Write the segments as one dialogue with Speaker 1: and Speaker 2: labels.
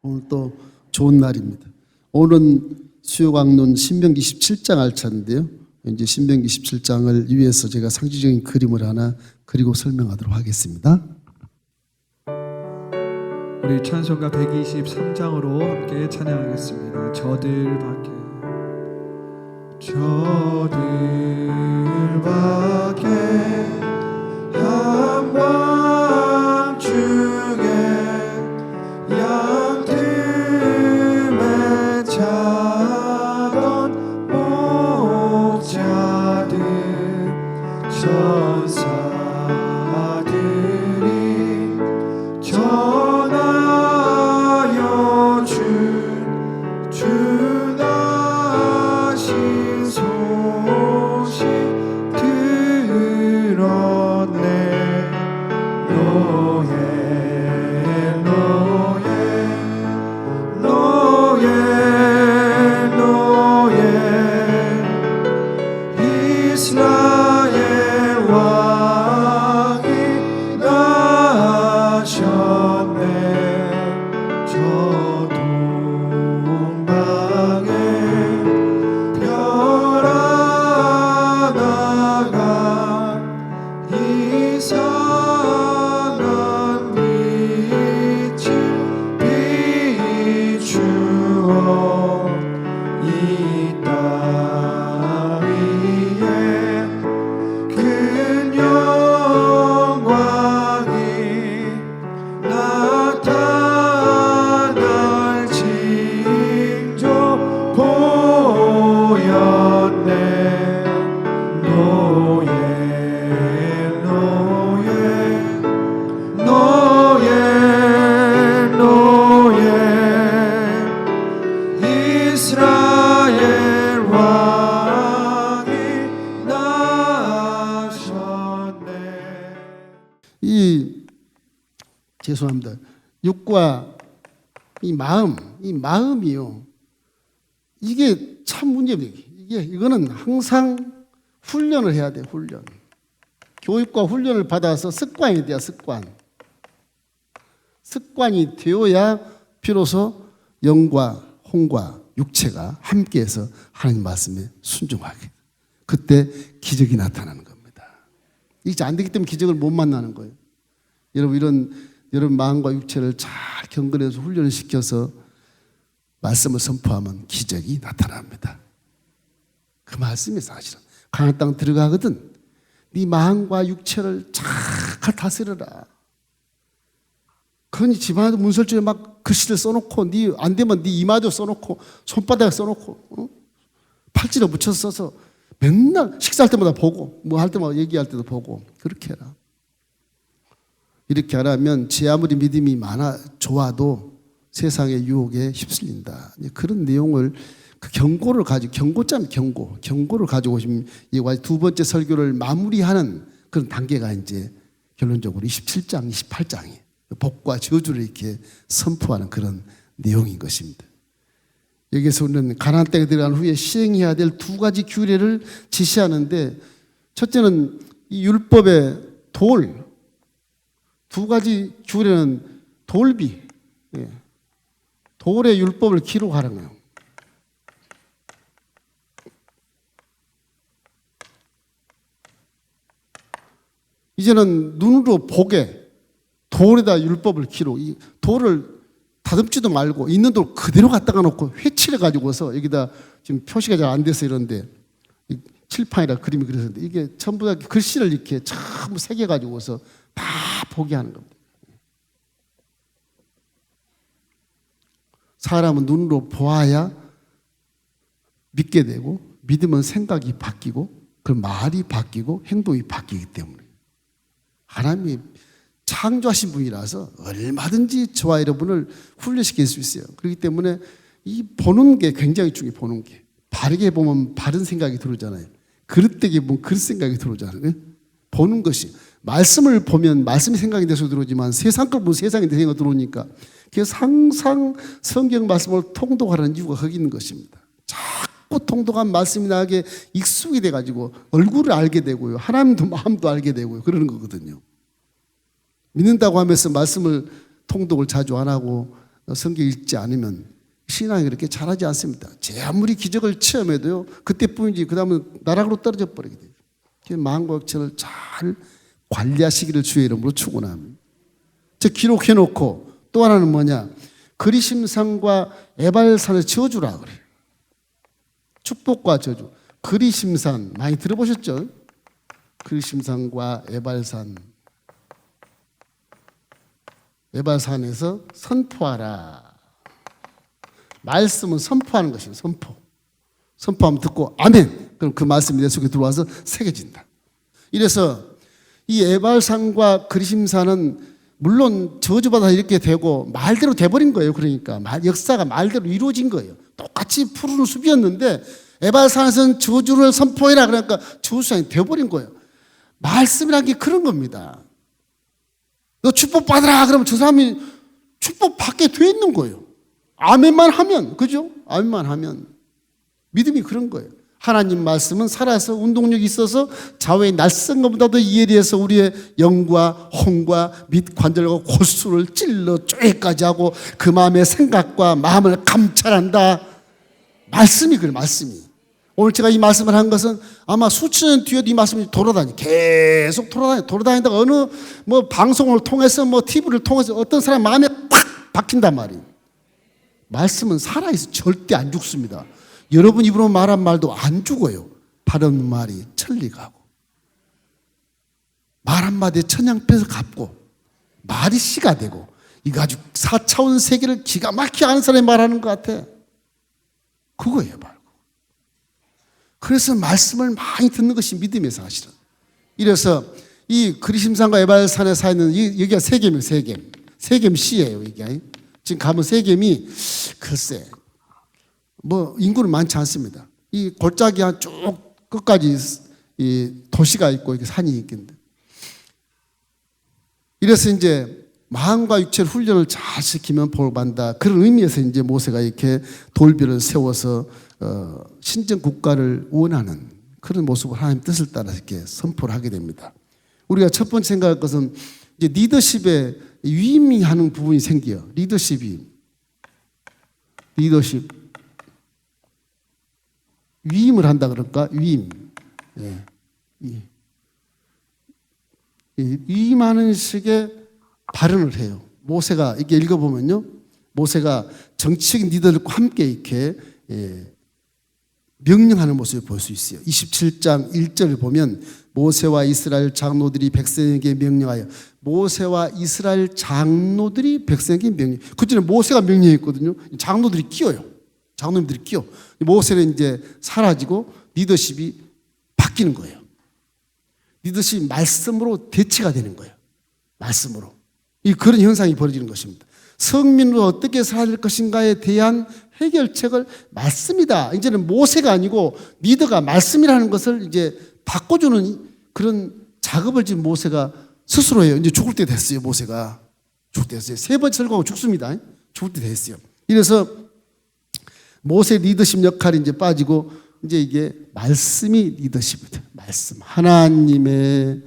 Speaker 1: 오늘 또 좋은 날입니다. 오늘은 수요강론 신명기 17장 알차인데요. 이제 신명기 17장을 위해서 제가 상징적인 그림을 하나 그리고 설명하도록 하겠습니다.
Speaker 2: 우리 찬송가 123장으로 함께 찬양하겠습니다. 저들 밖에 한밤중에 양틈에 자던 목자들 천사들이 전하여 주나신 소식 들었네. 이스라엘 왕이 나셨네. 저 동방에 별 하나가 이상한 빛을 비추어 이 땅 위에 큰 영광이 나타날 징조 보였네. 이스라엘 왕이 나셨네.
Speaker 1: 죄송합니다. 육과 이 마음이요. 이게 참 문제입니다. 이거는 항상 훈련을 해야 돼, 훈련. 교육과 훈련을 받아서 습관이 돼야 습관이 되어야 비로소 영과 혼과 육체가 함께해서 하나님 말씀에 순종하게. 그때 기적이 나타나는 겁니다. 이게 안 되기 때문에 기적을 못 만나는 거예요. 여러분 여러분 마음과 육체를 잘 경건해서 훈련을 시켜서 말씀을 선포하면 기적이 나타납니다. 그 말씀이 사실은 가나안 땅 들어가거든. 네 마음과 육체를 잘 다스려라. 그러니 집안에도 문설주에 막 글씨를 써놓고 안 되면 네 이마도 써놓고 손바닥에 써놓고 팔찌를 붙여서 써서 맨날 식사할 때마다 보고 뭐 할 때마다 얘기할 때도 보고 그렇게 해라. 이렇게 하라면 제 아무리 믿음이 좋아도 세상의 유혹에 휩쓸린다. 그런 내용을 그 경고를 가지고 경고를 가지고 오시면 이와 두 번째 설교를 마무리하는 그런 단계가 이제 결론적으로 27장, 28장이에요. 복과 저주를 이렇게 선포하는 그런 내용인 것입니다. 여기서 우리는 가나안 땅에 들어간 후에 시행해야 될 두 가지 규례를 지시하는데, 첫째는 이 율법의 두 가지 규례는 돌비, 돌의 율법을 기록하라는 거예요. 이제는 눈으로 보게 돌에다 율법을 기록. 이 돌을 다듬지도 말고 있는 돌 그대로 갖다가 놓고 회칠해 가지고서 여기다 지금 표시가 잘 안 돼서 이런데 칠판이라 그림이 그려서인데 이게 전부 다 글씨를 이렇게 전부 새겨 가지고서 다 보게 하는 겁니다. 사람은 눈으로 보아야 믿게 되고 믿으면 생각이 바뀌고 그 말이 바뀌고 행동이 바뀌기 때문에 하나님이 창조하신 분이라서 얼마든지 저와 여러분을 훈련시킬 수 있어요. 그렇기 때문에 이 보는 게 굉장히 중요해요. 보는 게. 바르게 보면 바른 생각이 들어오잖아요. 그릇되게 보면 그릇 생각이 들어오잖아요. 보는 것이. 말씀을 보면 말씀이 생각이 돼서 들어오지만 세상 걸 보면 세상이 내 생각이 들어오니까 그래서 항상 성경 말씀을 통독하라는 이유가 거기 있는 것입니다. 자꾸 통독한 말씀이 나에게 익숙이 돼가지고 얼굴을 알게 되고요. 하나님도 마음도 알게 되고요. 그러는 거거든요. 믿는다고 하면서 말씀을 통독을 자주 안 하고 성경 읽지 않으면 신앙이 그렇게 잘하지 않습니다. 제 아무리 기적을 체험해도요, 그때뿐이지 그 다음은 나락으로 떨어져 버리게 돼요. 마음과 육체를 잘 관리하시기를 주의 이름으로 축원합니다. 저 기록해놓고 또 하나는 뭐냐? 그리심산과 에발산의 저주라 그래요. 축복과 저주. 그리심산 많이 들어보셨죠? 그리심산과 에발산. 에발산에서 선포하라. 말씀은 선포하는 것이에요. 선포. 선포하면 듣고 아멘. 그럼 그 말씀이 내 속에 들어와서 새겨진다. 이래서 이 에발산과 그리심산은 물론 저주받아 이렇게 되고 말대로 돼버린 거예요. 그러니까 역사가 말대로 이루어진 거예요. 똑같이 푸른 숲이었는데 에발산에서는 저주를 선포해라 그러니까 저주산이 돼버린 거예요. 말씀이란 게 그런 겁니다. 너 축복받으라 그러면 저 사람이 축복받게 돼 있는 거예요. 아멘만 하면, 그죠? 아멘만 하면. 믿음이 그런 거예요. 하나님 말씀은 살아서 운동력이 있어서 좌우의 낯선 것보다도 이해리해서 우리의 영과 혼과 및 관절과 골수를 찔러 쪼개까지 하고 그 마음의 생각과 마음을 감찰한다. 말씀이 그래요. 말씀이. 오늘 제가 이 말씀을 한 것은 아마 수천 년 뒤에도 이 말씀이 계속 돌아다니다가 어느 뭐 방송을 통해서 뭐 TV를 통해서 어떤 사람 마음에 팍 박힌단 말이에요. 말씀은 살아있어 절대 안 죽습니다. 여러분 입으로 말한 말도 안 죽어요. 바른 말이 천리가고 말 한마디에 천냥패서 갚고 말이 씨가 되고 이거 아주 4차원 세계를 기가 막히게 아는 사람이 말하는 것 같아. 그거예요 바로. 그래서 말씀을 많이 듣는 것이 믿음의 사실은. 이래서 이 그리심산과 에발산에 사 있는 여기가 세겜이에요. 세겜시예요. 이게 지금 가면 세겜이 글쎄 뭐 인구는 많지 않습니다. 이 골짜기 한 쭉 끝까지 이 도시가 있고 이렇게 산이 있겠는데. 이래서 이제 마음과 육체를 훈련을 잘 시키면 복받는다. 그런 의미에서 이제 모세가 이렇게 돌비를 세워서 신정 국가를 원하는 그런 모습을 하나님 뜻을 따라 이렇게 선포를 하게 됩니다. 우리가 첫 번째 생각할 것은 이제 리더십에 위임하는 부분이 생겨요. 리더십. 위임을 한다 그럴까? 위임. 예. 위임하는 식의 발언을 해요. 모세가 이렇게 읽어보면요. 모세가 정치적인 리더들과 함께 이렇게 명령하는 모습을 볼 수 있어요. 27장 1절을 보면 모세와 이스라엘 장로들이 백성에게 명령하여 모세와 이스라엘 장로들이 백성에게 명령. 그 전에 모세가 명령했거든요. 장로들이 끼어요. 장로님들이 끼어. 모세는 이제 사라지고 리더십이 바뀌는 거예요. 리더십이 말씀으로 대체가 되는 거예요. 말씀으로. 그런 현상이 벌어지는 것입니다. 성민으로 어떻게 살아야 될 것인가에 대한 해결책을 말씀이다. 이제는 모세가 아니고 리더가 말씀이라는 것을 이제 바꿔주는 그런 작업을 지금 모세가 스스로 해요. 이제 죽을 때 됐어요. 모세가 죽을 때 됐어요. 세 번 설교하고 죽습니다. 죽을 때 됐어요. 이래서 모세 리더십 역할이 이제 빠지고 이제 이게 말씀이 리더십이다. 말씀. 하나님의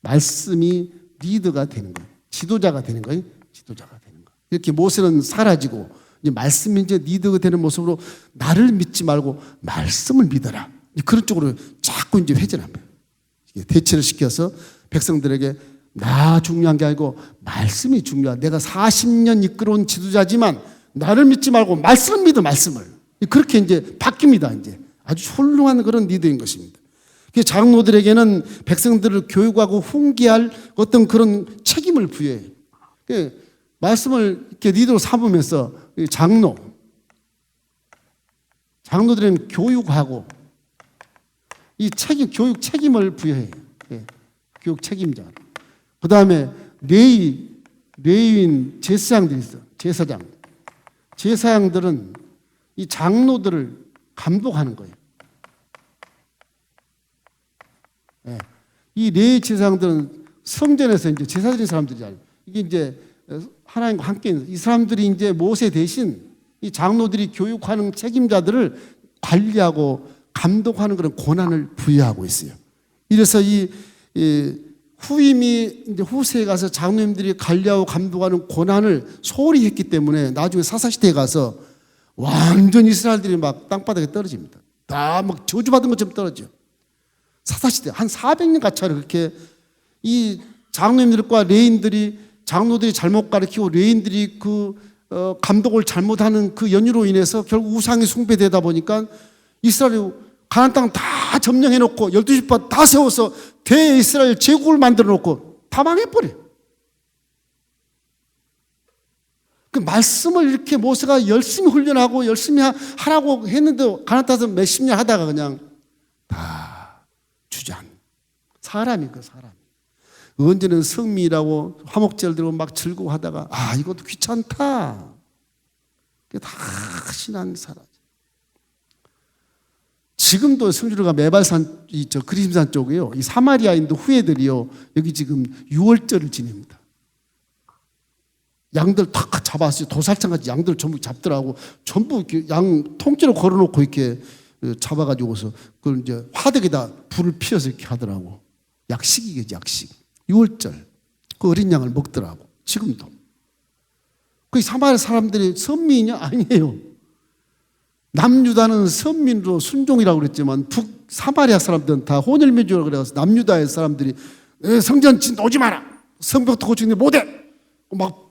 Speaker 1: 말씀이 리더가 되는 거예요. 지도자가 되는 거예요. 지도자가 되는 거예요. 이렇게 모세는 사라지고 이제 말씀이 이제 리더가 되는 모습으로 나를 믿지 말고 말씀을 믿어라. 그런 쪽으로 자꾸 이제 회전합니다. 대체를 시켜서 백성들에게 나 중요한 게 아니고 말씀이 중요하다. 내가 40년 이끌어온 지도자지만 나를 믿지 말고 말씀을 믿어. 말씀을. 그렇게 이제 바뀝니다. 이제 아주 훌륭한 그런 리더인 것입니다. 장로들에게는 백성들을 교육하고 훈계할 어떤 그런 책임을 부여해요. 말씀을 이렇게 리더로 삼으면서 장로들은 교육하고 이 책임, 교육 책임을 부여해요. 교육 책임자. 그 다음에 레위인 제사장들이 있어. 제사장들은 이 장로들을 감독하는 거예요. 이 레위 제사장들은 성전에서 이제 제사 드린 사람들이잖아요. 이게 이제 하나님과 함께 있는 이 사람들이 이제 모세 대신 이 장로들이 교육하는 책임자들을 관리하고 감독하는 그런 권한을 부여하고 있어요. 이래서 이 후임이 이제 후세에 가서 장로님들이 관리하고 감독하는 고난을 소홀히 했기 때문에 나중에 사사시대에 가서 완전 이스라엘들이 막 땅바닥에 떨어집니다. 다 막 저주받은 것처럼 떨어져. 사사시대 한 400년 가차를 그렇게 이 장로님들과 레인들이 장로들이 잘못 가르치고 레인들이 감독을 잘못하는 그 연유로 인해서 결국 우상이 숭배되다 보니까 이스라엘이 가나안 땅 다 점령해 놓고 12지파 다 세워서 대이스라엘 제국을 만들어 놓고 다 망해버려. 그 말씀을 이렇게 모세가 열심히 훈련하고 열심히 하라고 했는데 가나안 땅에서 몇십 년 하다가 그냥 다 주저앉는 사람이 사람. 언제는 성미라고 화목제를 들고 막 즐거워하다가 이것도 귀찮다. 그게 다 신앙이 사라져. 지금도 성주로가 메발산 그리심산 쪽에요. 이 사마리아인도 후예들이요. 여기 지금 6월절을 지냅니다. 양들 탁 잡았어요. 도살장같이 양들 전부 잡더라고. 전부 이렇게 양 통째로 걸어놓고 이렇게 잡아가지고서 그걸 이제 화덕에다 불을 피워서 이렇게 하더라고. 약식이겠지, 약식. 6월절. 그 어린 양을 먹더라고. 지금도. 그 사마리아 사람들이 선민이냐? 아니에요. 남유다는 선민으로 순종이라고 그랬지만 사마리아 사람들은 다 혼혈민족이라고 그래서 남유다의 사람들이 성전 진 오지 마라. 성벽도 고치는데 못해. 막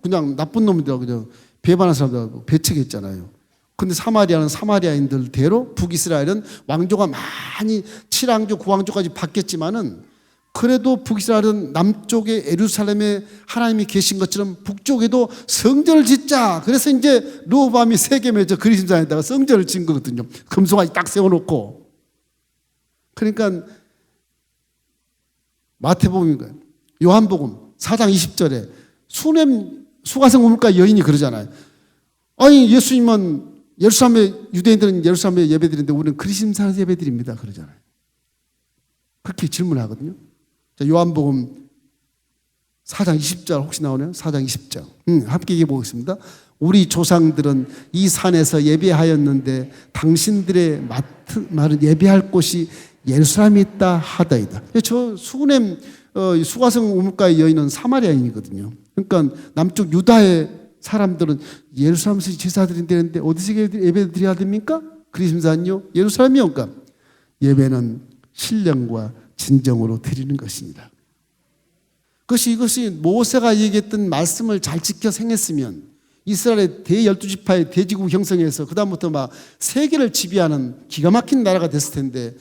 Speaker 1: 그냥 나쁜 놈이더라고. 그냥 배반한 사람들 배척했잖아요. 근데 사마리아는 사마리아인들대로 북이스라엘은 왕조가 많이 7왕조 9왕조까지 바뀌었지만은 그래도 북이스라엘은 남쪽에 예루살렘에 하나님이 계신 것처럼 북쪽에도 성전을 짓자. 그래서 이제 르호보암이 세겜에 그리심산에다가 성전을 짓는 거거든요. 금송아지 딱 세워놓고. 그러니까 마태복음인가요? 요한복음 4장 20절에 수가성 우물가 여인이 그러잖아요. 아니 예수님은 유대인들은 예루살렘에 예배드리는데 우리는 그리심산에서 예배드립니다. 그러잖아요. 그렇게 질문하거든요. 요한복음 4장 20절 혹시 나오나요? 4장 20절. 함께 얘기해 보겠습니다. 우리 조상들은 이 산에서 예배하였는데 당신들의 말은 예배할 곳이 예루살렘에 있다 하다이다. 저 수가성 우물가의 여인은 사마리아인이거든요. 그러니까 남쪽 유다의 사람들은 예루살렘에서 제사 드린다는데 어디서 예배 드려야 됩니까? 그리심산요? 예루살렘이요. 그러니까 예배는 신령과 진정으로 드리는 것입니다. 이것이 모세가 얘기했던 말씀을 잘 지켜 행했으면 이스라엘의 대12지파의 대지국 형성해서 그다음부터 막 세계를 지배하는 기가 막힌 나라가 됐을 텐데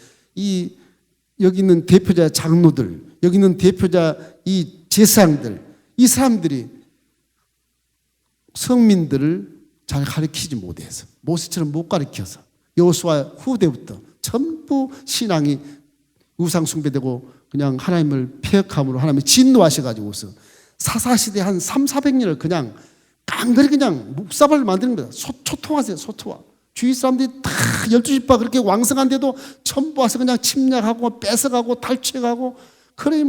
Speaker 1: 여기 있는 대표자 장로들, 여기 있는 대표자 이 제사장들, 이 사람들이 성민들을 잘 가르치지 못해서 모세처럼 못 가르쳐서 여호수아 후대부터 전부 신앙이 우상 숭배되고 그냥 하나님을 폐역함으로 하나님이 진노하셔가지고서 사사시대 한 300~400년을 그냥 깡그리 그냥 묵사발을 만드는 거다. 초토화세요. 초토화. 주위 사람들이 다 12지파 그렇게 왕성한데도 전부 와서 그냥 침략하고 뺏어가고 탈취하고 그래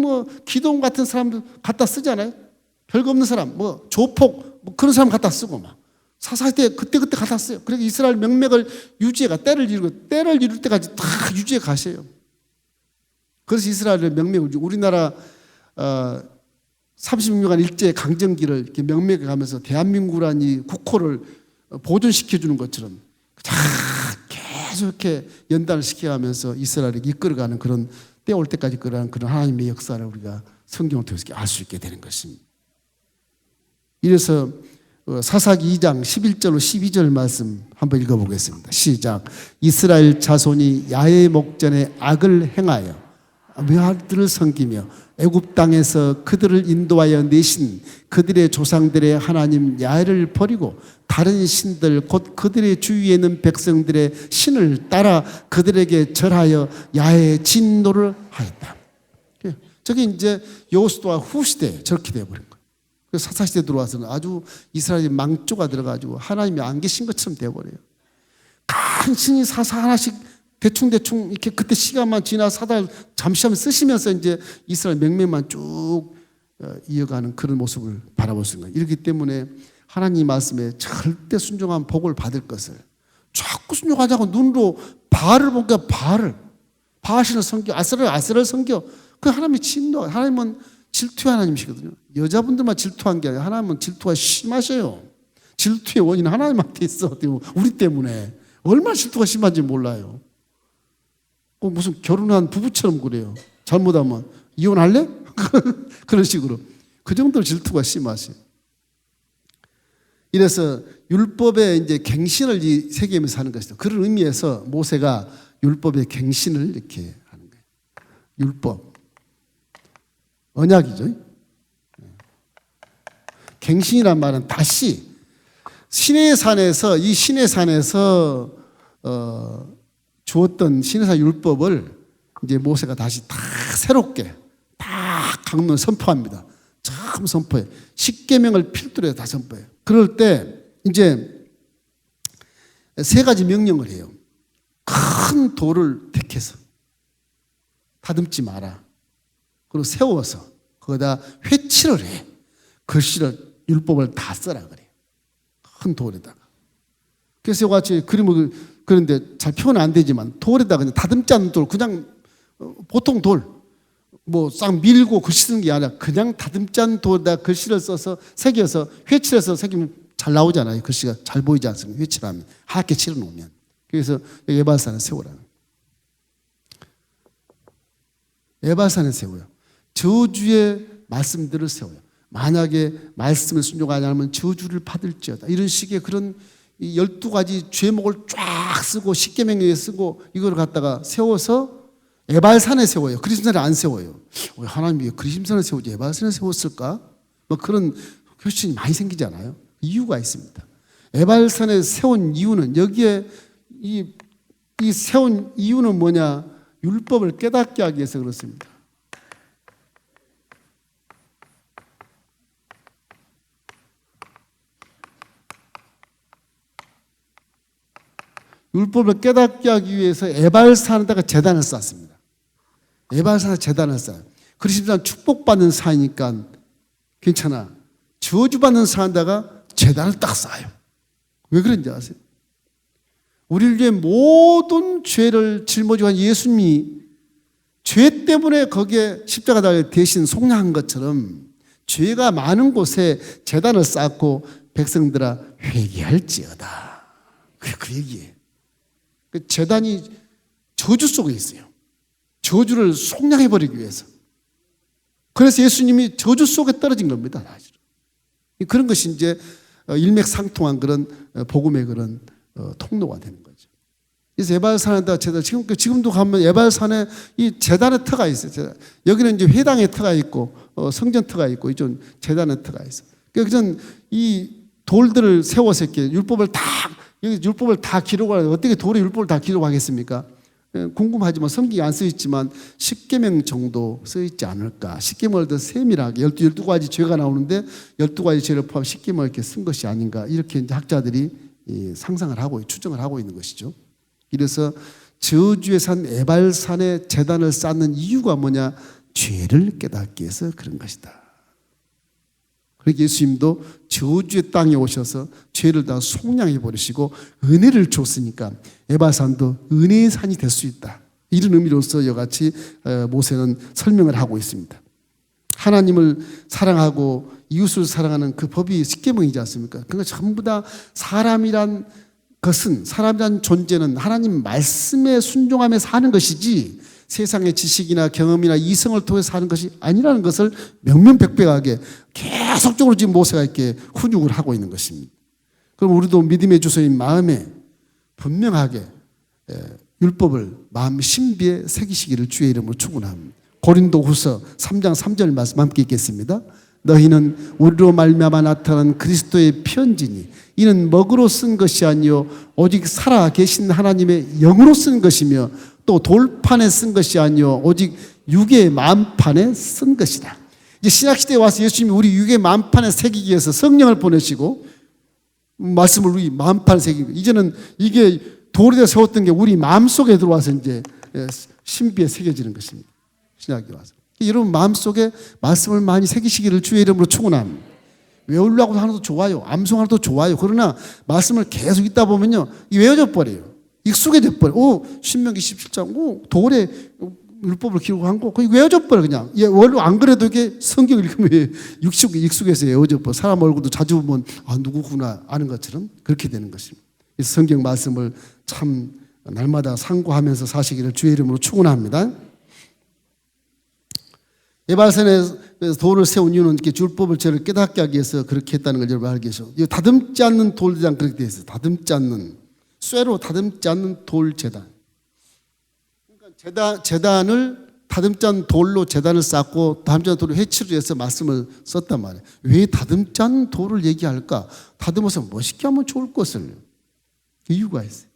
Speaker 1: 기도원 같은 사람들 갖다 쓰잖아요. 별거 없는 사람 조폭 그런 사람 갖다 쓰고 막 사사시대 그때 갖다 써요. 그래서 이스라엘 명맥을 유지해가 때를 이룰 때까지 다 유지해 가셔요. 그래서 이스라엘의 명맥을 우리나라 36년간 일제 강점기를 이렇게 명맥에 가면서 대한민국이라는 이 국호를 보존시켜주는 것처럼 계속 이렇게 연단을 시켜가면서 이스라엘을 이끌어가는 그런 때 올 때까지 이끌어가는 그런 하나님의 역사를 우리가 성경을 통해서 알 수 있게 되는 것입니다. 이래서 사사기 2장 11절로 12절 말씀 한번 읽어보겠습니다. 시작. 이스라엘 자손이 야훼 목전에 악을 행하여 묘하들을 섬기며 애굽 땅에서 그들을 인도하여 내신 그들의 조상들의 하나님 야훼를 버리고 다른 신들 곧 그들의 주위에 있는 백성들의 신을 따라 그들에게 절하여 야훼의 진노를 하였다. 저게 이제 여호수아 후시대에 저렇게 되어버린 거예요. 그래서 사사시대 들어와서는 아주 이스라엘이 망조가 들어가지고 하나님이 안 계신 것처럼 되어버려요. 간신히 사사 하나씩 대충 이렇게 그때 시간만 지나 사달 잠시 한번 쓰시면서 이제 이스라엘 명맥만 쭉 이어가는 그런 모습을 바라볼 수 있는 거예요. 이렇기 때문에 하나님 말씀에 절대 순종한 복을 받을 것을 자꾸 순종하자고 눈으로 바알을 보니까 바알신을 섬겨 아세라를 섬겨 그 하나님이 진노, 하나님은 질투의 하나님이시거든요. 여자분들만 질투한 게 아니라 하나님은 질투가 심하셔요. 질투의 원인은 하나님한테 있어. 우리 때문에. 얼마나 질투가 심한지 몰라요. 무슨 결혼한 부부처럼 그래요. 잘못하면 이혼할래? 그런 식으로. 그 정도로 질투가 심하세요. 이래서 율법의 이제 갱신을 이 세계에서 하는 것이죠. 그런 의미에서 모세가 율법의 갱신을 이렇게 하는 거예요. 율법. 언약이죠. 갱신이란 말은 다시 시내산에서 이 시내산에서 주었던 시내산 율법을 이제 모세가 다시 다 새롭게 다 강론 선포합니다. 처음 선포해. 십계명을 필두로 해서 다 선포해요. 그럴 때 이제 세 가지 명령을 해요. 큰 돌을 택해서 다듬지 마라. 그리고 세워서 거기다 회칠을 해. 글씨를 율법을 다 써라 그래요. 큰 돌에다가. 그래서 이같이 그림을 그런데 잘 표현은 안 되지만 돌에다가 그냥 다듬지 않는 돌, 그냥 보통 돌, 뭐 싹 밀고 글씨 쓰는 게 아니라 그냥 다듬지 않는 돌에다 글씨를 써서 새겨서 회칠해서 새기면 잘 나오잖아요. 글씨가 잘 보이지 않습니까? 회칠하면 하얗게 칠해놓으면. 그래서 에발산에 세우라는 거예요. 에발산에 세워요. 저주의 말씀들을 세워요. 만약에 말씀을 순종하지 않으면 저주를 받을지어다. 이런 식의 그런 12가지 죄목을 쫙 쓰고 십계명에 쓰고 이걸 갖다가 세워서 에발산에 세워요. 그리심산에 안 세워요. 하나님이 왜 그리심산에 세우지 에발산에 세웠을까? 뭐 그런 question 많이 생기잖아요. 이유가 있습니다. 에발산에 세운 이유는 여기에 이 세운 이유는 뭐냐? 율법을 깨닫게 하기 위해서 그렇습니다. 율법을 깨닫게 하기 위해서 에발산에다가 제단을 쌓습니다. 에발산에 제단을 쌓아요. 그리심산 축복받는 산이니까 괜찮아. 저주받는 산에다가 제단을 딱 쌓아요. 왜 그런지 아세요? 우리를 위해 모든 죄를 짊어지고 예수님이 죄 때문에 거기에 십자가 달려 대신 속량한 것처럼 죄가 많은 곳에 제단을 쌓고 백성들아 회개할지어다. 그 얘기예요. 그 제단이 저주 속에 있어요. 저주를 속량해버리기 위해서. 그래서 예수님이 저주 속에 떨어진 겁니다. 사실은. 그런 것이 이제 일맥상통한 그런 복음의 그런 통로가 되는 거죠. 그래서 에발산에다 제단, 지금도 가면 에발산에 이 제단의 터가 있어요. 여기는 이제 회당의 터가 있고 성전 터가 있고 이쪽 제단의 터가 있어요. 그래서 이 돌들을 세워서 이렇게 율법을 다 기록하는데 어떻게 돌에 율법을 다 기록하겠습니까? 궁금하지만 성경이 안 써있지만 10계명 정도 써있지 않을까. 10계명을 더 세밀하게 12가지 죄가 나오는데 12가지 죄를 포함 10계명을 이렇게 쓴 것이 아닌가. 이렇게 이제 학자들이 상상을 하고 추정을 하고 있는 것이죠. 이래서 저주의 산 에발산에 제단을 쌓는 이유가 뭐냐? 죄를 깨닫기 위해서 그런 것이다. 그러니까 예수님도 저주의 땅에 오셔서 죄를 다 속량해 버리시고 은혜를 줬으니까 에발산도 은혜의 산이 될 수 있다. 이런 의미로서 이같이 모세는 설명을 하고 있습니다. 하나님을 사랑하고 이웃을 사랑하는 그 법이 십계명이지 않습니까? 그러니까 전부 다 사람이란 존재는 하나님 말씀에 순종하며 사는 것이지 세상의 지식이나 경험이나 이성을 통해서 사는 것이 아니라는 것을 명명백백하게 계속적으로 지금 모세가 이렇게 훈육을 하고 있는 것입니다. 그럼 우리도 믿음의 주소인 마음에 분명하게 율법을 마음 신비에 새기시기를 주의 이름으로 축원합니다. 고린도후서 3장 3절 말씀 함께 읽겠습니다. 너희는 우리로 말미암아 나타난 그리스도의 편지니 이는 먹으로 쓴 것이 아니요 오직 살아 계신 하나님의 영으로 쓴 것이며 또 돌판에 쓴 것이 아니요 오직 육의 마음판에 쓴 것이다. 이제 신약시대에 와서 예수님이 우리 육의 마음판에 새기기 위해서 성령을 보내시고 말씀을 우리 마음판에 새긴 거예요. 이제는 이게 돌에 세웠던 게 우리 마음속에 들어와서 이제 신비에 새겨지는 것입니다. 신약에 와서. 여러분 마음속에 말씀을 많이 새기시기를 주의 이름으로 축원합니다. 외우려고 하는 것도 좋아요. 암송하는 것도 좋아요. 그러나 말씀을 계속 읽다 보면요. 외워져 버려요. 익숙해져 버려요. 신명기 17장, 돌에 율법을 기록한 거 그냥 외워져버려 그냥. 원래 안 그래도 이게 성경 읽으면 익숙해서 외워져버려. 사람 얼굴도 자주 보면 누구구나 아는 것처럼 그렇게 되는 것입니다. 성경 말씀을 참 날마다 상고하면서 사시기를 주의 이름으로 축원합니다. 에발산에 돌을 세운 이유는 이렇게 율법을 저를 깨닫게 하기 위해서 그렇게 했다는 걸 여러분 알고 계셔. 다듬지 않는 돌에 대한 그렇게 되어 있어요. 다듬지 않는, 쇠로 다듬지 않는 돌 제단. 그러니까 제단을 다듬지 않는 돌로 제단을 쌓고 다듬지 않는 돌로 해치를 해서 말씀을 썼단 말이에요. 왜 다듬지 않는 돌을 얘기할까? 다듬어서 멋있게 하면 좋을 것을. 이유가 있어요.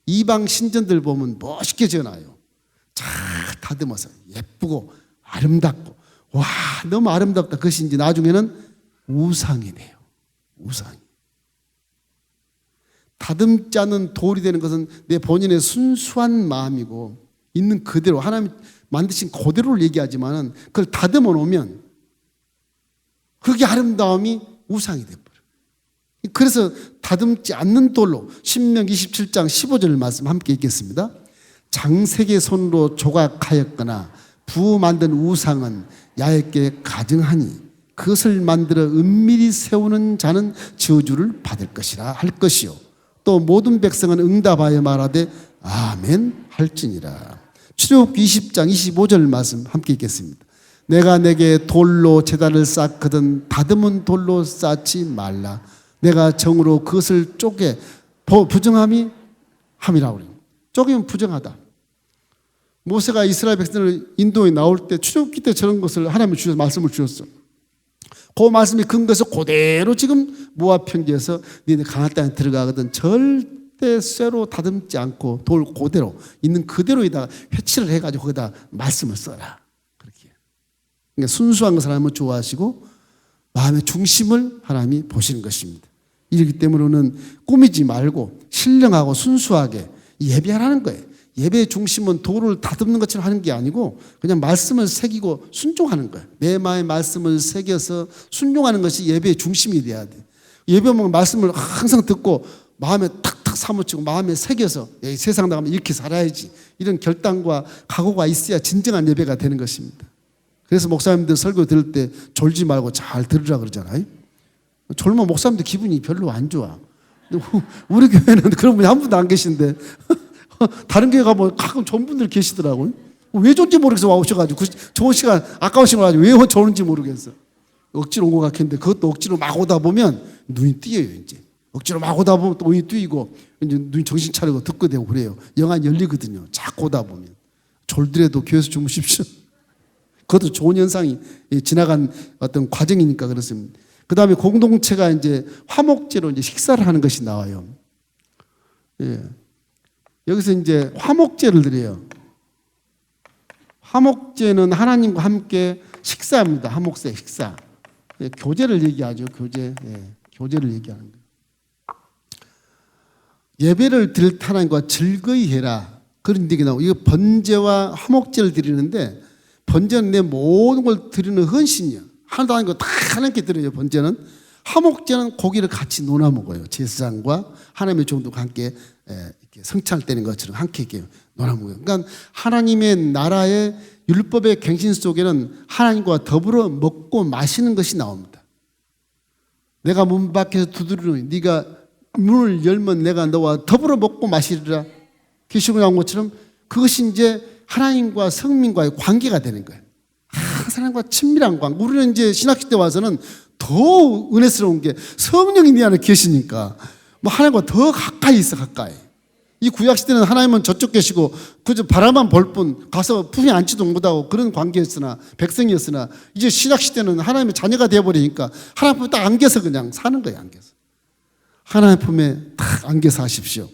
Speaker 1: 이방 신전들 보면 멋있게 지어놔요. 잘 다듬어서 예쁘고 아름답고 와 너무 아름답다. 그것이 이제 나중에는 우상이 돼요. 우상이. 다듬지 않는 돌이 되는 것은 내 본인의 순수한 마음이고 있는 그대로 하나님 만드신 그대로를 얘기하지만은 그걸 다듬어 놓으면 그게 아름다움이 우상이 돼버려요. 그래서 다듬지 않는 돌로 신명기 27장 15절 말씀 함께 읽겠습니다. 장색의 손으로 조각하였거나 부 만든 우상은 야훼께 가증하니 그것을 만들어 은밀히 세우는 자는 저주를 받을 것이라 할 것이요 또 모든 백성은 응답하여 말하되 아멘 할지니라. 출애굽기 20장 25절 말씀 함께 읽겠습니다. 내가 내게 돌로 제단을 쌓거든 다듬은 돌로 쌓지 말라. 내가 정으로 그것을 쪼개 부정함이 함이라고 그래요. 쪼개면 부정하다. 모세가 이스라엘 백성을 인도에 나올 때 출애굽기 때 저런 것을 하나님이 주셔서 말씀을 주셨어. 그 말씀이 근거해서 그대로 지금 모압 평지에서 너희들 가나안 땅에 들어가거든 절대 쇠로 다듬지 않고 돌 그대로 있는 그대로에다가 회치를 해가지고 거기다 말씀을 써라. 그렇게. 그러니까 순수한 것을 하나님은 좋아하시고 마음의 중심을 하나님이 보시는 것입니다. 이렇기 때문에는 꾸미지 말고 신령하고 순수하게 예배하라는 거예요. 예배의 중심은 돌을 다듬는 것처럼 하는 게 아니고 그냥 말씀을 새기고 순종하는 거예요. 내 마음의 말씀을 새겨서 순종하는 것이 예배의 중심이 돼야 돼. 예배하면 말씀을 항상 듣고 마음에 탁탁 사무치고 마음에 새겨서 세상 나가면 이렇게 살아야지 이런 결단과 각오가 있어야 진정한 예배가 되는 것입니다. 그래서 목사님들 설교 들을 때 졸지 말고 잘 들으라 그러잖아요. 졸면 목사님들 기분이 별로 안 좋아. 우리 교회는 그런 분이 한 분도 안 계신데 다른 교회 가면 가끔 좋은 분들 계시더라고요. 왜 좋은지 모르겠어 와오셔가지고 좋은 시간 아까운 시간 가지고 왜 좋은지 모르겠어. 억지로 온 것 같은데 그것도 억지로 막 오다 보면 눈이 띄어요. 이제 억지로 막 오다 보면 또 눈이 띄이고 이제 눈이 정신 차리고 듣고 되고 그래요. 영안 열리거든요. 자꾸 오다 보면 졸더라도 교회에서 주무십시오. 그것도 좋은 현상이 지나간 어떤 과정이니까 그렇습니다. 그 다음에 공동체가 이제 화목제로 이제 식사를 하는 것이 나와요. 예. 여기서 이제 화목제를 드려요. 화목제는 하나님과 함께 식사합니다. 화목제 식사. 예, 교제를 얘기하죠. 교제. 예, 교제를 얘기하는 거예요. 예배를 드릴 때 하나님과 즐거이 해라. 그런 얘기 나오고 이거 번제와 화목제를 드리는데 번제는 내 모든 걸 드리는 헌신이야. 하나도 아닌 거 다 하나님께 드려요. 번제는. 화목제는 고기를 같이 나눠 먹어요. 제사장과 하나님의 종들과 함께 이렇게 성찬을 떼는 것처럼 함께 이렇게 나눠 먹어요. 그러니까 하나님의 나라의 율법의 갱신 속에는 하나님과 더불어 먹고 마시는 것이 나옵니다. 내가 문 밖에서 두드리노니 네가 문을 열면 내가 너와 더불어 먹고 마시리라. 계시록에 나온 것처럼 그것이 이제 하나님과 성민과의 관계가 되는 거예요. 하나님과 친밀한 관계. 우리는 이제 신학시대 와서는 더 은혜스러운 게 성령이 네 안에 계시니까 뭐 하나님과 더 가까이 있어. 가까이. 이 구약시대는 하나님은 저쪽 계시고 그저 바라만 볼 뿐 가서 품에 앉지도 못하고 그런 관계였으나 백성이었으나 이제 신학시대는 하나님의 자녀가 되어버리니까 하나님 품에 딱 안겨서 그냥 사는 거예요. 안겨서. 하나님 품에 딱 안겨서 하십시오.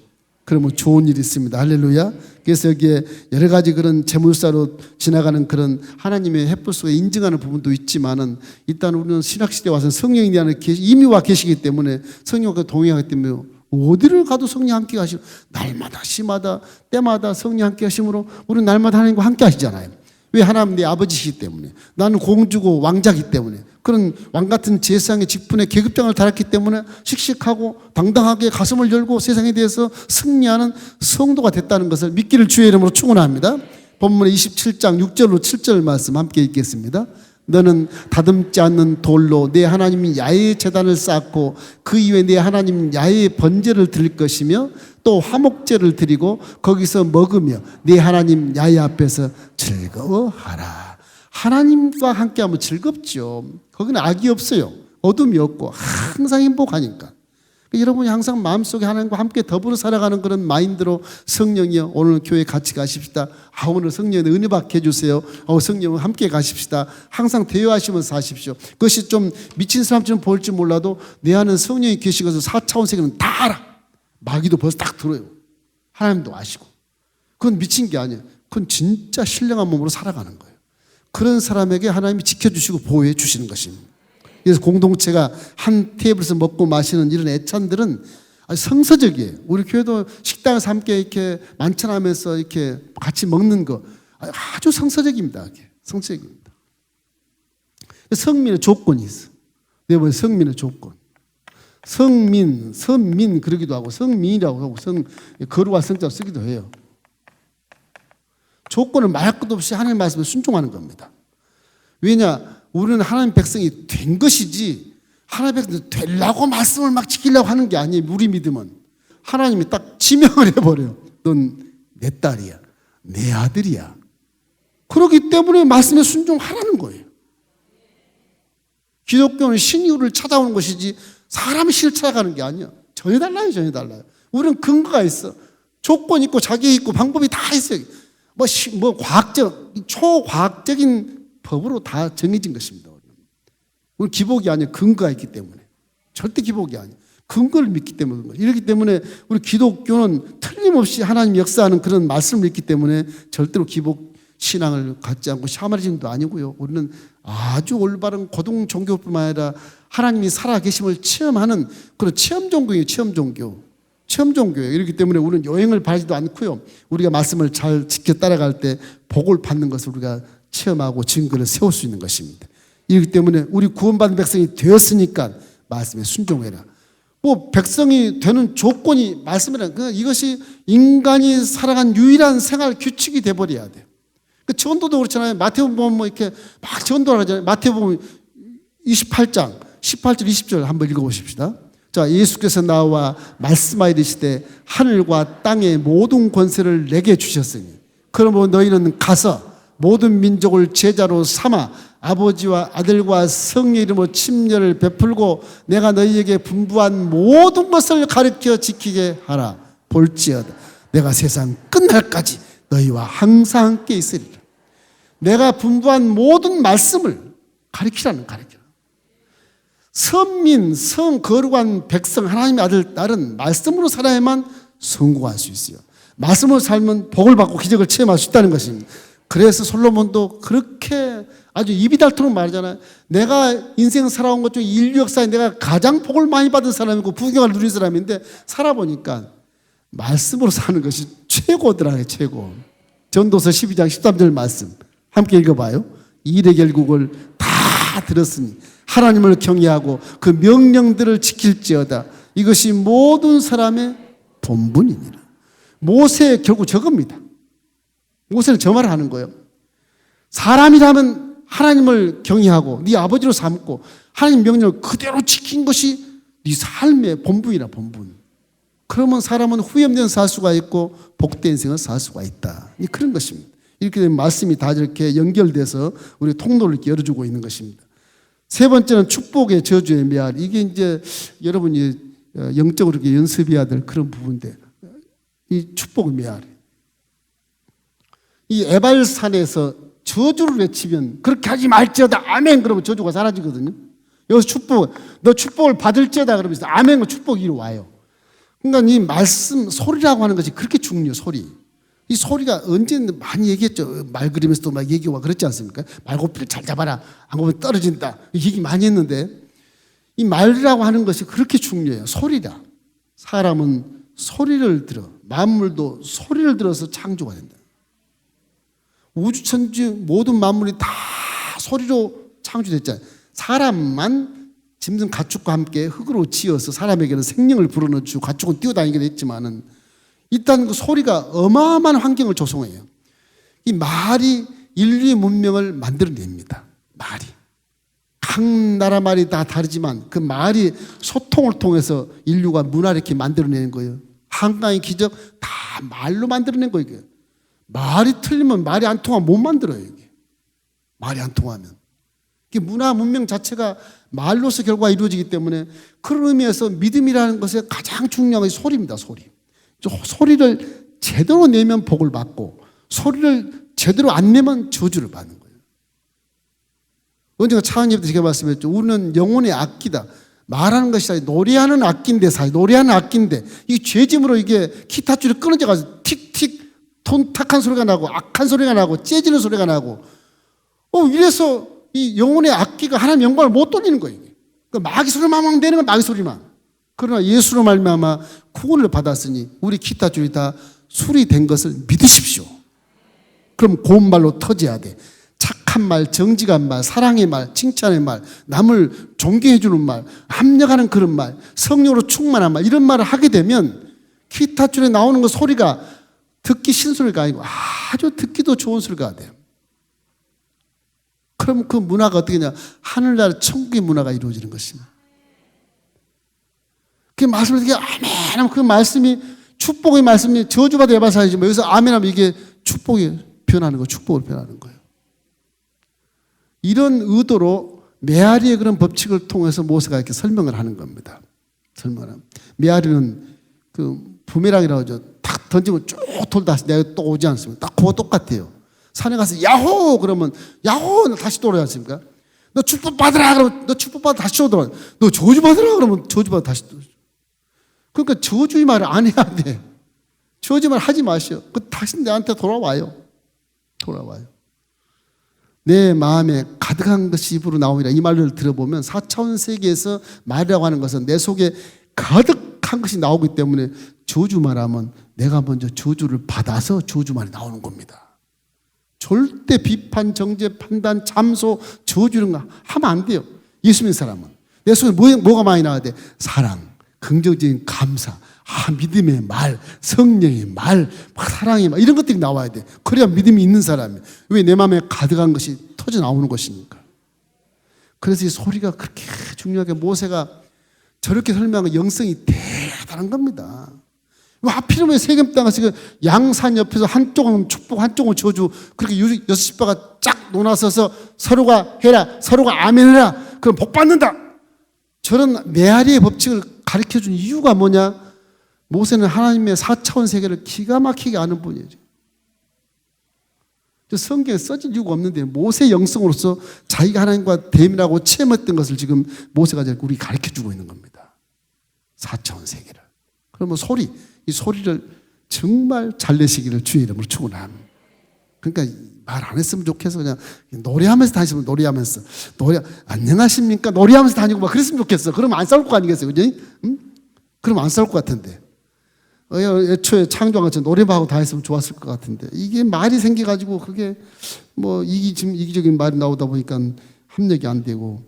Speaker 1: 그러면 좋은 일이 있습니다. 할렐루야. 그래서 여기에 여러 가지 그런 재물사로 지나가는 그런 하나님의 햇불 속에 인증하는 부분도 있지만은 일단 우리는 신학시대에 와서 성령이 내 안에 이미 와 계시기 때문에 성령과 동행하기 때문에 어디를 가도 성령 함께 하시고 날마다 시마다 때마다 성령 함께 하심으로 우리는 날마다 하나님과 함께 하시잖아요. 왜? 하나님 내 아버지시기 때문에. 나는 공주고 왕자기 때문에. 그런 왕같은 제사장의 직분에 계급장을 달았기 때문에 씩씩하고 당당하게 가슴을 열고 세상에 대해서 승리하는 성도가 됐다는 것을 믿기를 주의 이름으로 축원합니다. 본문의 27장 6절로 7절 말씀 함께 읽겠습니다. 너는 다듬지 않는 돌로 내 하나님 야훼의 제단을 쌓고 그 이후에 내 하나님 야훼의 번제를 드릴 것이며 또 화목제를 드리고 거기서 먹으며 내 하나님 야훼 앞에서 즐거워하라. 하나님과 함께하면 즐겁죠. 거기는 악이 없어요. 어둠이 없고 항상 행복하니까. 여러분이 항상 마음속에 하나님과 함께 더불어 살아가는 그런 마인드로 성령이여 오늘 교회 같이 가십시다. 오늘 성령의 은혜 받게 해주세요. 성령 함께 가십시다. 항상 대화하시면서 사십시오. 그것이 좀 미친 사람처럼 보일지 몰라도 내 안에 성령이 계시고서 4차원 세계는 다 알아. 마귀도 벌써 딱 들어요. 하나님도 아시고. 그건 미친 게 아니에요. 그건 진짜 신령한 몸으로 살아가는 거예요. 그런 사람에게 하나님이 지켜주시고 보호해 주시는 것입니다. 그래서 공동체가 한 테이블에서 먹고 마시는 이런 애찬들은 성서적이에요. 우리 교회도 식당에서 함께 이렇게 만찬하면서 이렇게 같이 먹는 거 아주 성서적입니다. 성서적입니다. 성민의 조건이 있어. 내가 성민의 조건. 성민, 선민 그러기도 하고 성민이라고 하고 거룩한 성자로 쓰기도 해요. 조건을 말할 것도 없이 하나님의 말씀에 순종하는 겁니다. 왜냐? 우리는 하나님 백성이 된 것이지 하나님 백성이 되려고 말씀을 막 지키려고 하는 게 아니에요. 우리 믿음은. 하나님이 딱 지명을 해버려요. 넌 내 딸이야. 내 아들이야. 그렇기 때문에 말씀에 순종하라는 거예요. 기독교는 신이유를 찾아오는 것이지 사람의 신을 찾아가는 게 아니야. 전혀 달라요. 전혀 달라요. 우리는 근거가 있어. 조건이 있고 자격이 있고 방법이 다 있어요. 초과학적인 법으로 다 정해진 것입니다. 우리 기복이 아니에요. 근거가 있기 때문에. 절대 기복이 아니에요. 근거를 믿기 때문에. 이렇기 때문에 우리 기독교는 틀림없이 하나님 역사하는 그런 말씀을 믿기 때문에 절대로 기복 신앙을 갖지 않고 샤머니즘도 아니고요. 우리는 아주 올바른 고등 종교뿐만 아니라 하나님이 살아계심을 체험하는 그런 체험 종교예요. 체험 종교. 체험 종교예요. 이렇기 때문에 우리는 여행을 바라지도 않고요. 우리가 말씀을 잘 지켜 따라갈 때 복을 받는 것을 우리가 체험하고 증거를 세울 수 있는 것입니다. 이렇기 때문에 우리 구원받은 백성이 되었으니까 말씀에 순종해라. 백성이 되는 조건이 말씀이라. 이것이 인간이 살아간 유일한 생활 규칙이 돼버려야 돼요. 전도도 그렇잖아요. 마태복음 보면 이렇게 막 전도를 하잖아요. 마태복음 28장 18절 20절 한번 읽어보십시다. 자, 예수께서 나와 말씀하여 이르시되 하늘과 땅의 모든 권세를 내게 주셨으니 그러므로 너희는 가서 모든 민족을 제자로 삼아 아버지와 아들과 성령의 이름으로 침례를 베풀고 내가 너희에게 분부한 모든 것을 가르쳐 지키게 하라. 볼지어다 내가 세상 끝날까지 너희와 항상 함께 있으리라. 내가 분부한 모든 말씀을 가르치라는 가르쳐. 선민, 거룩한 백성, 하나님의 아들, 딸은 말씀으로 살아야만 성공할 수 있어요. 말씀으로 살면 복을 받고 기적을 체험할 수 있다는 것입니다. 그래서 솔로몬도 그렇게 아주 입이 닳도록 말하잖아요. 내가 인생 살아온 것 중에 인류 역사에 내가 가장 복을 많이 받은 사람이고 부귀영화를 누린 사람인데 살아보니까 말씀으로 사는 것이 최고더라고요. 최고. 전도서 12장 13절 말씀 함께 읽어봐요. 일의 결국을 다 들었으니 하나님을 경외하고 그 명령들을 지킬지어다. 이것이 모든 사람의 본분이니라. 모세의 결국 저겁니다. 모세는 저 말을 하는 거예요. 사람이라면 하나님을 경외하고 네 아버지로 삼고 하나님 명령을 그대로 지킨 것이 네 삶의 본분이라. 본분. 그러면 사람은 후회없는 살 수가 있고 복된 인생을 살 수가 있다. 그런 것입니다. 이렇게 되면 말씀이 다 이렇게 연결돼서 우리 통로를 이렇게 열어주고 있는 것입니다. 세 번째는 축복의 저주의 메아리. 이게 이제 여러분이 영적으로 이렇게 연습해야 될 그런 부분인데 이 축복의 메아리. 이 에발산에서 저주를 외치면 그렇게 하지 말지어다 아멘 그러면 저주가 사라지거든요. 여기서 축복, 너 축복을 받을지어다 그러면서 아멘 축복이 이리 와요. 그러니까 이 말씀 소리라고 하는 것이 그렇게 중요해요. 소리. 이 소리가 언제는 많이 얘기했죠. 말 그리면서도 막 얘기하고 그렇지 않습니까? 말고삐를 잘 잡아라. 안 그러면 떨어진다. 얘기 많이 했는데 이 말이라고 하는 것이 그렇게 중요해요. 소리다. 사람은 소리를 들어. 만물도 소리를 들어서 창조가 된다. 우주천지 모든 만물이 다 소리로 창조됐잖아요. 사람만 짐승 가축과 함께 흙으로 지어서 사람에게는 생명을 불어넣어주고 가축은 뛰어다니게 됐지만은 일단 그 소리가 어마어마한 환경을 조성해요. 이 말이 인류의 문명을 만들어냅니다. 말이. 각 나라 말이 다 다르지만 그 말이 소통을 통해서 인류가 문화를 이렇게 만들어내는 거예요. 한강의 기적 다 말로 만들어낸 거예요. 이게. 말이 틀리면 말이 안 통하면 못 만들어요. 이게. 말이 안 통하면. 이게 문화 문명 자체가 말로서 결과가 이루어지기 때문에 그런 의미에서 믿음이라는 것의 가장 중요한 것이 소리입니다. 소리. 소리를 제대로 내면 복을 받고 소리를 제대로 안 내면 저주를 받는 거예요. 언젠가 차은엽 때 제가 말씀했죠. 우리는 영혼의 악기다. 말하는 것이 아니라 노래하는 악기인데 노래하는 악기인데 이 죄짐으로 이게 기타 줄이 끊어져 가지고 틱틱 톤탁한 소리가 나고 악한 소리가 나고 째지는 소리가 나고 이래서 이 영혼의 악기가 하나님 영광을 못 돌리는 거예요. 그러니까 마귀 소리만 내는 건 마귀 소리만. 그러나 예수로 말미암아 구원을 받았으니 우리 기타 줄이 다 수리된 것을 믿으십시오. 그럼 고운 말로 터져야 돼. 착한 말, 정직한 말, 사랑의 말, 칭찬의 말, 남을 존경해 주는 말, 합력하는 그런 말, 성령으로 충만한 말 이런 말을 하게 되면 기타 줄에 나오는 그 소리가 듣기 싫은 소리가 아니고 아주 듣기도 좋은 소리가 돼요. 그럼 그 문화가 어떻게 되냐? 하늘나라 천국의 문화가 이루어지는 것입니다. 그 말씀을 듣게 아멘 하면 그 말씀이 축복의 말씀이 저주받아 예발사이지만 여기서 아멘 하면 이게 축복이 변하는 거예요. 축복으로 변하는 거예요. 이런 의도로 메아리의 그런 법칙을 통해서 모세가 이렇게 설명을 하는 겁니다. 설명은 메아리는 그 부메랑이라고 하죠. 탁 던지면 쭉 돌다 내가 또 오지 않습니까? 딱 그거 똑같아요. 산에 가서 야호 그러면 야호 다시 또 오지 않습니까? 너 축복 받으라 그러면 너 축복 받아 다시 오더라. 너 저주 받으라 그러면 저주 받아 다시 또. 그러니까 저주의 말을 안 해야 돼. 저주 말 하지 마시오. 그 다시 내한테 돌아와요. 돌아와요. 내 마음에 가득한 것이 입으로 나오리라. 이 말을 들어보면 4차원 세계에서 말이라고 하는 것은 내 속에 가득한 것이 나오기 때문에 저주 말하면 내가 먼저 저주를 받아서 저주 말이 나오는 겁니다. 절대 비판, 정죄, 판단, 참소, 저주는 거 하면 안 돼요. 예수 믿는 사람은. 내 속에 뭐가 많이 나와야 돼? 사랑, 긍정적인 감사, 믿음의 말, 성령의 말, 사랑의 말 이런 것들이 나와야 돼. 그래야 믿음이 있는 사람이에요. 왜 내 마음에 가득한 것이 터져 나오는 것이니까. 그래서 이 소리가 그렇게 중요하게 모세가 저렇게 설명한 영성이 대단한 겁니다. 하필이면 세겜 땅에서 양산 옆에서 한쪽은 축복 한쪽은 저주 그렇게 6지파가 쫙 놓아서서 서로가 해라 서로가 아멘해라 그럼 복 받는다. 저런 메아리의 법칙을 가르쳐준 이유가 뭐냐? 모세는 하나님의 4차원 세계를 기가 막히게 아는 분이죠. 성경에 써진 이유가 없는데 모세 영성으로서 자기가 하나님과 대면하고 체험했던 것을 지금 모세가 우리 가르쳐주고 있는 겁니다. 4차원 세계를. 그러면 이 소리를 정말 잘 내시기를 주의 이름으로 축원합니다. 그러니까 말 안 했으면 좋겠어. 그냥 노래하면서 다니시면 노래하면서 안녕하십니까 노래하면서 다니고 막 그랬으면 좋겠어. 그러면 안 싸울 거 아니겠어요, 그지? 응? 그러면 안 싸울 것 같은데. 애초에 창조한 것처럼 노래만 하고 다녔으면 좋았을 것 같은데 이게 말이 생겨가지고 그게 뭐 이기적인 말이 나오다 보니까 합력이 안 되고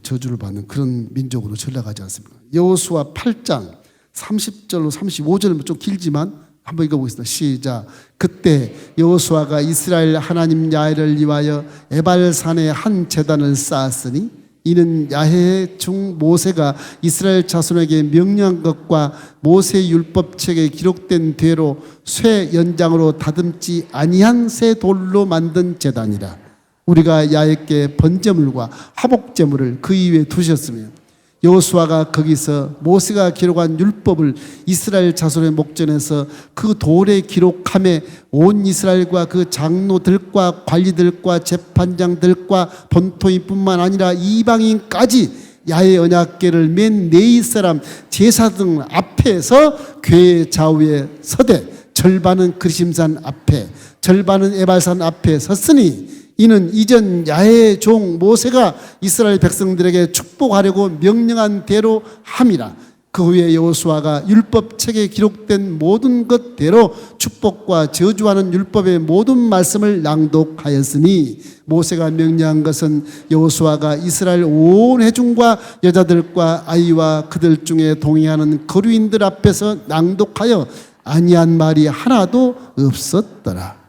Speaker 1: 저주를 받는 그런 민족으로 전락하지 않습니까? 여호수아 8장 30절로 35절은 좀 길지만 한번 읽어보겠습니다. 시작. 그때 여호수아가 이스라엘 하나님 야훼를 위하여 에발산에 한 제단을 쌓았으니 이는 야훼의 중 모세가 이스라엘 자손에게 명령한 것과 모세 율법책에 기록된 대로 쇠 연장으로 다듬지 아니한 새 돌로 만든 제단이라. 우리가 야훼께 번제물과 화목제물을 그 위에 두셨으며 여호수아가 거기서 모세가 기록한 율법을 이스라엘 자손의 목전에서 그 돌에 기록함에 온 이스라엘과 그 장로들과 관리들과 재판장들과 본토인뿐만 아니라 이방인까지 야훼 언약궤를 맨 네이 사람 제사 등 앞에서 궤 좌우에 서되 절반은 그리심산 앞에 절반은 에발산 앞에 섰으니 이는 이전 야훼의 종 모세가 이스라엘 백성들에게 축복하려고 명령한 대로 함이라. 그 후에 여호수아가 율법책에 기록된 모든 것대로 축복과 저주하는 율법의 모든 말씀을 낭독하였으니 모세가 명령한 것은 여호수아가 이스라엘 온 회중과 여자들과 아이와 그들 중에 동의하는 거류인들 앞에서 낭독하여 아니한 말이 하나도 없었더라.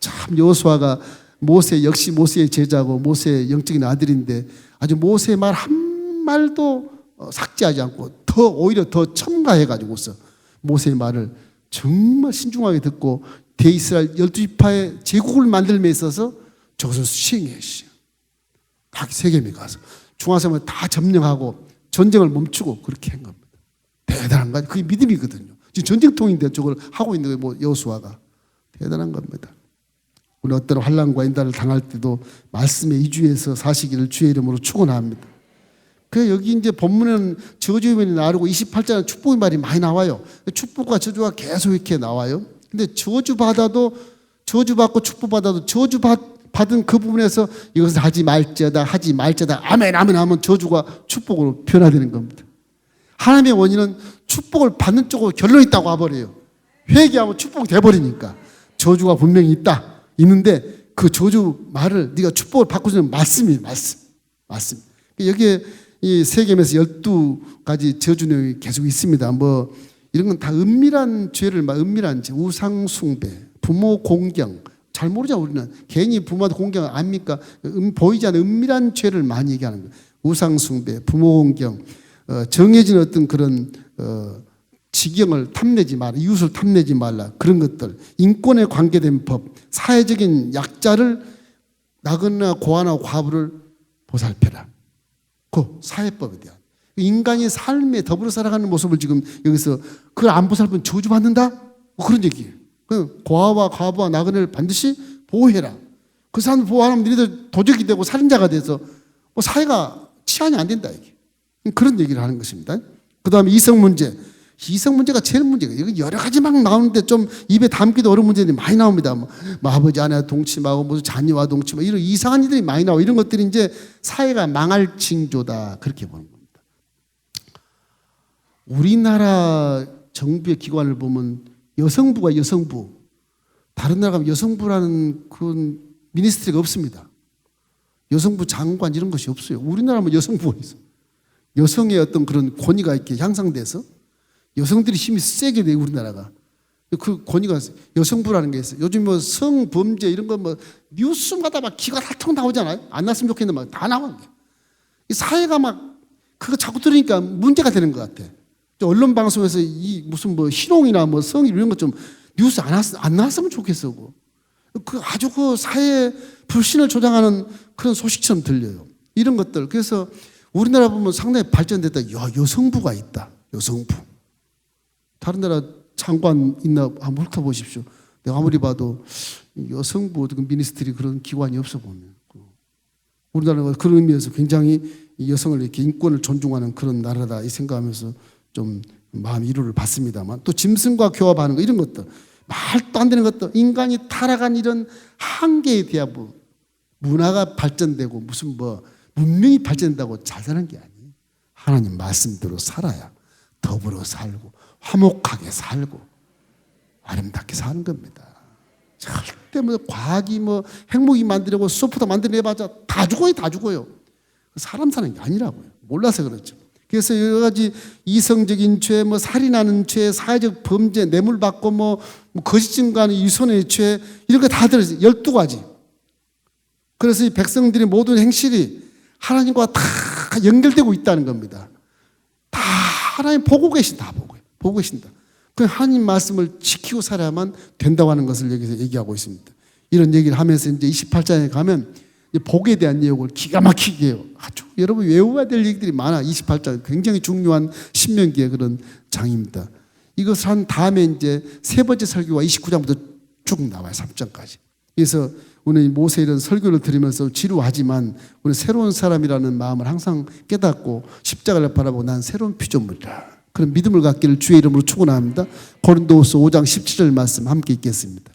Speaker 1: 참 여호수아가 모세 역시 모세의 제자고 모세의 영적인 아들인데 아주 모세의 말 한말도 삭제하지 않고 더 오히려 더 첨가해가지고서 모세의 말을 정말 신중하게 듣고 대이스라엘 12지파의 제국을 만들며 있어서 저것을 수행했어요. 각 세겜에 가서 중앙성을 다 점령하고 전쟁을 멈추고 그렇게 한 겁니다. 대단한 거 그게 믿음이거든요. 지금 전쟁통인데 저걸 하고 있는 거예요. 뭐 여호수아가 대단한 겁니다. 우리 어떤 환난과 인달을 당할 때도 말씀에 이주해서 사시기를 주의 이름으로 축원합니다. 그 여기 이제 본문은 저주의 나르고 28장에 축복의 말이 많이 나와요. 축복과 저주가 계속 이렇게 나와요. 근데 저주받아도 저주받고 축복받아도 저주받은 그 부분에서 이것을 하지 말지어다 하지 말지어다 아멘 아멘 하면 저주가 축복으로 변화되는 겁니다. 하나님의 원인은 축복을 받는 쪽으로 결론이 있다고 와버려요. 회개하면 축복이 돼버리니까 저주가 분명히 있는데 그 저주 말을 네가 축복을 바꾸는 주는 말씀이에요. 말씀. 여기에 이 세겜에서 12가지 저주 내용이 계속 있습니다. 뭐 이런 건 다 은밀한 죄를 은밀한 죄, 우상 숭배, 부모 공경. 잘 모르잖아 우리는. 괜히 부모한테 공경을 압니까? 보이지 않는 은밀한 죄를 많이 얘기하는 거예요. 우상 숭배, 부모 공경, 정해진 어떤 그런 지경을 탐내지 말라, 이웃을 탐내지 말라 그런 것들, 인권에 관계된 법, 사회적인 약자를 나그나 고아나 과부를 보살펴라. 그 사회법에 대한 인간이 삶에 더불어 살아가는 모습을 지금 여기서 그걸 안 보살피면 저주받는다? 뭐 그런 얘기예요. 고아와 과부와 나그네를 반드시 보호해라. 그 사람들 보호 안 하면 너희들 도적이 되고 살인자가 돼서 뭐 사회가 치안이 안 된다 이게. 그런 얘기를 하는 것입니다. 그 다음에 이성 문제. 이성 문제가 제일 문제예요. 여기 여러 가지 막 나오는데 좀 입에 담기도 어려운 문제들이 많이 나옵니다. 뭐 아버지 아내 동침하고 무슨 자녀와 동침하고 이런 이상한 일들이 많이 나오고 이런 것들이 이제 사회가 망할 징조다 그렇게 보는 겁니다. 우리나라 정부의 기관을 보면 여성부가 여성부, 다른 나라 가면 여성부라는 그런 미니스트리가 없습니다. 여성부 장관 이런 것이 없어요. 우리나라는 여성부가 있어. 여성의 어떤 그런 권위가 이렇게 향상돼서 여성들이 힘이 세게 돼 우리나라가. 그 권위가 여성부라는 게 있어요. 요즘 뭐 성범죄 이런 거 뭐 뉴스마다 막 기가 살통 나오잖아요. 안 났으면 좋겠는데 막 다 나와요. 이 사회가 막 그거 자꾸 들으니까 문제가 되는 것 같아. 언론 방송에서 이 무슨 뭐 희롱이나 뭐 성일 이런 것 좀 뉴스 안 나왔으면 좋겠어. 그 아주 그 사회 불신을 조장하는 그런 소식처럼 들려요. 이런 것들. 그래서 우리나라 보면 상당히 발전됐다. 여성부가 있다. 여성부. 다른 나라 장관 있나 한번 훑어보십시오. 내가 아무리 봐도 여성부 어떤 미니스트리 그런 기관이 없어 보면. 우리나라가 그런 의미에서 굉장히 여성을 이렇게 인권을 존중하는 그런 나라다 이 생각하면서 좀 마음 위로를 받습니다만 또 짐승과 교합하는 거 이런 것들 말도 안 되는 것들 인간이 타락한 이런 한계에 대한 뭐 문화가 발전되고 무슨 뭐 문명이 발전된다고 잘 사는 게 아니에요. 하나님 말씀대로 살아야 더불어 살고 화목하게 살고 아름답게 사는 겁니다. 절대 뭐 과학이 뭐 핵무기 만들려고 소프트 만들어내봤자 다 죽어요. 사람 사는 게 아니라고요. 몰라서 그렇죠. 그래서 여러 가지 이성적인 죄, 뭐 살인하는 죄, 사회적 범죄, 뇌물 받고 뭐 거짓 증거하는 유선의 죄 이런 거 다 들어있어요. 12가지. 그래서 이 백성들의 모든 행실이 하나님과 다 연결되고 있다는 겁니다. 다 하나님 보고 계신다. 보고 계신다. 그 하나님 말씀을 지키고 살아야만 된다고 하는 것을 여기서 얘기하고 있습니다. 이런 얘기를 하면서 이제 28장에 가면 복에 대한 내용을 기가 막히게 해요. 아주 여러분 외워야 될 얘기들이 많아. 28장 굉장히 중요한 신명기의 그런 장입니다. 이것을 한 다음에 이제 세 번째 설교가 29장부터 쭉 나와요. 3장까지. 그래서 오늘 모세 이런 설교를 들으면서 지루하지만 우리 새로운 사람이라는 마음을 항상 깨닫고 십자가를 바라보고 난 새로운 피조물이다. 그런 믿음을 갖기를 주의 이름으로 축원합니다. 고린도후서 5장 17절 말씀 함께 읽겠습니다.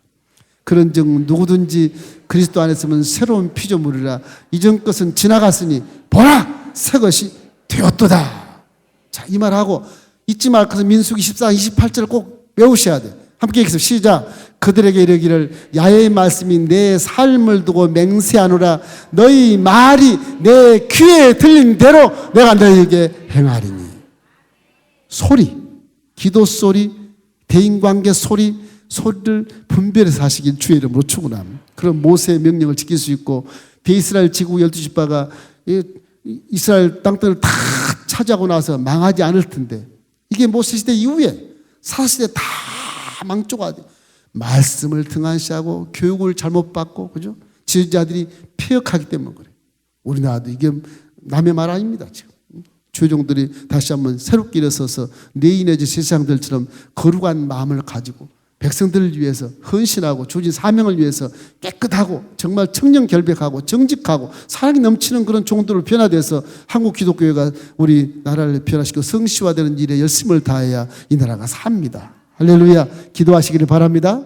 Speaker 1: 그런즉 누구든지 그리스도 안에 있으면 새로운 피조물이라 이전 것은 지나갔으니 보라 새 것이 되었도다. 자, 이 말하고 잊지 말 것은 민수기 14장 28절을 꼭 외우셔야 돼. 함께 읽겠습니다. 시작. 그들에게 이르기를 야훼의 말씀이 내 삶을 두고 맹세하노라. 너희 말이 내 귀에 들린 대로 내가 너희에게 행하리니. 소리, 기도 소리, 대인관계 소리, 소리를 분별해서 하시길 주의 이름으로 축원합니다. 그런 모세의 명령을 지킬 수 있고, 대이스라엘 지구 12지파가 이스라엘 땅들을 다 차지하고 나서 망하지 않을 텐데, 이게 모세 시대 이후에 사시대 다 망조가 돼. 말씀을 등한시하고 교육을 잘못 받고, 그죠? 지도자들이 폐역하기 때문에 그래. 우리나라도 이게 남의 말 아닙니다. 지금 조종들이 다시 한번 새롭게 일어서서 내인의 세상들처럼 거룩한 마음을 가지고 백성들을 위해서 헌신하고 주어진 사명을 위해서 깨끗하고 정말 청렴결백하고 정직하고 사랑이 넘치는 그런 종들로 변화돼서 한국 기독교회가 우리 나라를 변화시키고 성시화되는 일에 열심을 다해야 이 나라가 삽니다. 할렐루야. 기도하시기를 바랍니다.